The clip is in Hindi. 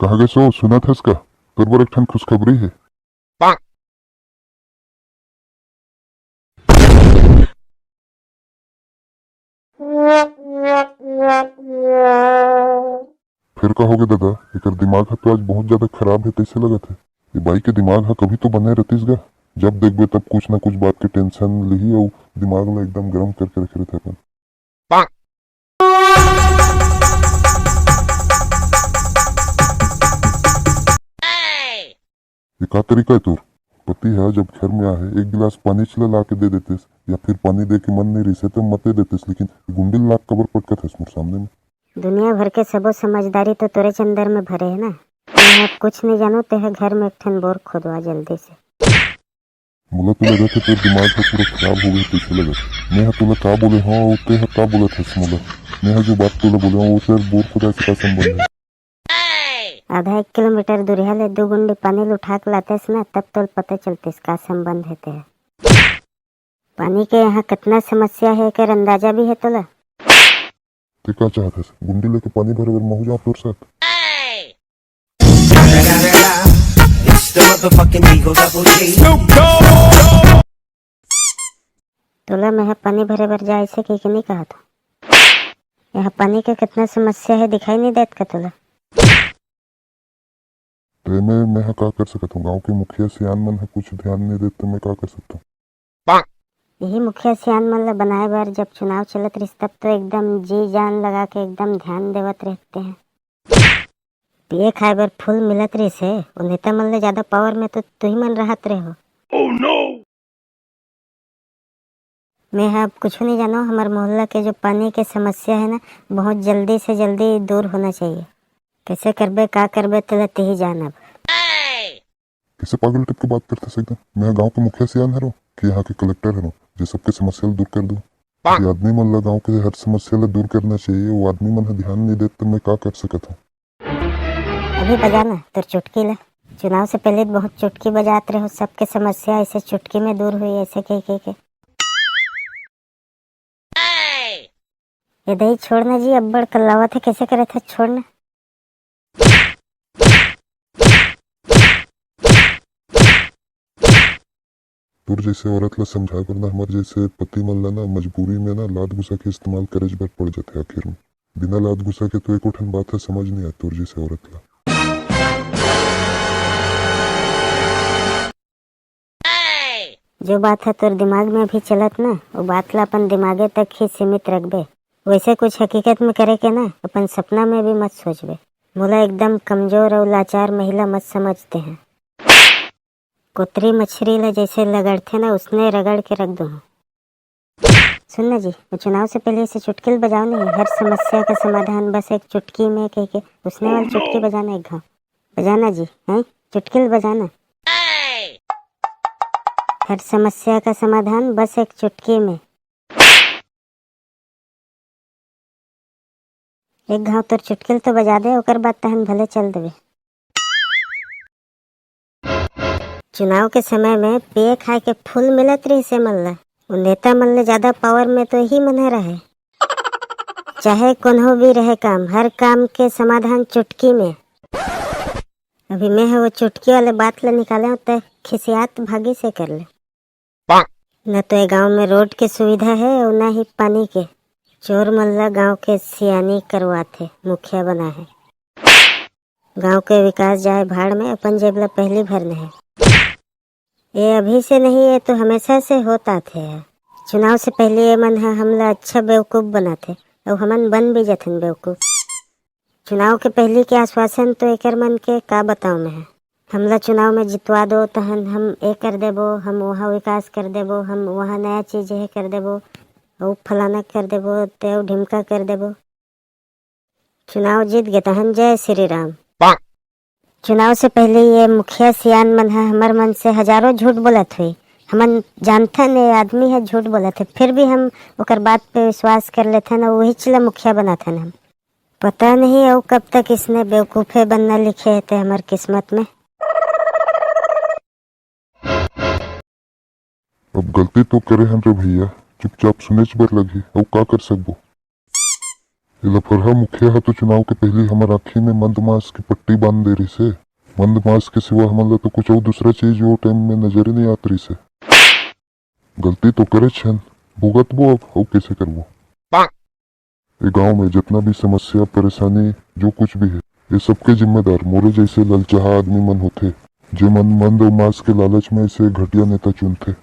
कहा गए सो सुना था इसका तोर बर एक ठन खुशखबरी है। फिर कहोगे दादा एकर दिमाग है तो आज बहुत ज्यादा खराब है कैसे लगत है। ये बाई के दिमाग है कभी तो बने रहतीस गा, जब देखबे तब कुछ ना कुछ बात के टेंशन लिही और दिमाग ला एकदम गरम करके रखे रहते अपन। ये का तरीका है तोर? पति है जब घर में आए एक गिलास पानी चला ला के दे देतेस या फिर पानी दे के मन नहीं रही से तो मते देतेस, लेकिन गुंडिल लाख कबर पटकत है मोर सामने में। दुनिया भर के सबो समझदारी तो तोरे चंदर में भरे है ना। मैं अब कुछ नहीं जानो ते है घर में एक ठन बोर खोदवा जल्दी से। मुला तो लगा था तेरे दिमाग का पूरा खराब हो गया कैसे लगा। मैं तुला का बोले हाँ ते है का बोला था मुला। मैं जो बात तुला बोले वो तेरे बोर खुदा से का संबंध है। आधा 1 किलोमीटर दूरिया ले 2 गुंडी पानी उठा के लातेस ना तब तो पता चलतेस का संबंध है ते। पानी के यहाँ कितना समस्या है कर अंदाजा भी है तोला। ते का चाहता है गुंडी लेके पानी भरे भर महू जा तोर साथ। तोला मैं पानी भरे भर जाए से कि नहीं कहा था। यहाँ पानी का कितना समस्या है दिखाई नहीं देत का तोला। ते मैं का कर सकता हूँ, गाँव के मुखिया सियान मन है कुछ ध्यान नहीं देते तो मैं का कर सकता हूँ। यही मुखिया सियान मन ला बनाए बार जब चुनाव चलत रही तब तो एकदम जी जान लगा के एकदम ध्यान देवत रहते हैं। पिए खाए बर फूल मिलत रही से और नेता मन ले ज्यादा पावर में तो तू ही मन रहत रहे हो। Oh no! मैं अब कुछ नहीं जानो। हमारे मोहल्ला के जो पानी के समस्या है ना बहुत जल्दी से जल्दी दूर होना चाहिए। कैसे करबे का करबे तो ते ही जान। अब कैसे पागल टिप के बात करते सकते मैं गांव के मुखिया सियान हरो कि यहाँ के कलेक्टर हरो जो सबके समस्या दूर कर दूं। ये आदमी मन ला गाँव के हर समस्या ला दूर करना चाहिए, वो आदमी मन ध्यान नहीं देते तो मैं का कर सकता हूँ। अभी बजाना तो चुटकी ला। चुनाव से पहले बहुत चुटकी बजाते रहो, सबके समस्या ऐसे चुटकी में दूर हुई ऐसे के। ये दही छोड़ना जी अब्बड़ कल्लावा थे कैसे करे थे छोड़ना। तुर जैसे औरत ला समझा करना हमारे जैसे पति मन ला ना मजबूरी में ना लात गुस्सा के इस्तेमाल करे बर पड़ जाते आखिर में। बिना लात गुस्सा के तो एक उठन बात है समझ नहीं आती तुर जैसे औरत ला। जो बात है तोर दिमाग में भी चलत ना वो बात ला अपन दिमागे तक ही सीमित रखबे। वैसे कुछ हकीकत में करे के ना अपन सपना में भी मत सोचबे। मोला एकदम कमजोर और लाचार महिला मत समझते हैं। कुतरी मछली ला जैसे लगड़ते ना उसने रगड़ के रख दो। सुनना जी वो चुनाव से पहले से चुटकिल बजाओ नहीं, हर समस्या का समाधान बस एक चुटकी में कह के उसने वाली चुटकी बजाना एक घाव बजाना जी है चुटकिल बजाना। हर समस्या का समाधान बस एक चुटकी में। एक घाव तो चुटकिल तो बजा दे ओकर बाद तहन भले चल देवे। चुनाव के समय में पिए खाए के फूल मिलत रही से मन ला। नेता मन ले ज्यादा पावर में तो ही मन रहे, चाहे कोनो भी रहे काम, हर काम के समाधान चुटकी में। अभी मैं है वो चुटकी वाले बात ला निकाले तो खिसियात भागी से कर ले। न तो ये गांव में रोड की सुविधा है और न ही पानी के। चोर मल्ला गांव के सियानी करवाते मुखिया बना है। गांव के विकास जाए भाड़ में अपन जेब ला पहली भरने है। ये अभी से नहीं है तो हमेशा से होता थे। चुनाव से पहले ये मन है हमला अच्छा बेवकूफ बनाते और हमन बन भी जाते बेवकूफ। चुनाव के पहले के आश्वासन तो एकर मन के का बताऊं मैं। हमला चुनाव में जितवा दो तहन हम ये कर देबो, हम वहाँ विकास कर देबो, हम वहाँ नया चीज है कर देबो, वो फलाना कर देबो, तेव ढिमका कर देबो। चुनाव जीत गए तहन जय श्री राम। चुनाव से पहले ये मुखिया सियान मन है हमार मन से हजारों झूठ बोलत हुई। हमन जानते न आदमी है झूठ बोलत है, फिर भी हम ओकर बात पे विश्वास कर लेते न वही चला मुखिया बनाते न। हम पता नहीं और कब तक इसने बेवकूफ़े बनना लिखे थे हमार किस्मत में। अब गलती तो करे हम रे भैया, चुपचाप सुनेच बर लगी और का कर सकबो। ये लफरहा मुखिया है तो चुनाव के पहले हमार आँखी में मंद मास की पट्टी बांध दे रही से। मंद मास के सिवा हमला तो कुछ और दूसरा चीज वो टाइम में नजर ही नहीं आत रही से। गलती तो करे छन, भुगतबो अब और कैसे करबो। ये गांव में जितना भी समस्या परेशानी जो कुछ भी है, ये सबके जिम्मेदार मोरे जैसे ललचाहा आदमी मन होते, जो मन मंद और मास के लालच में इसे घटिया नेता चुनते।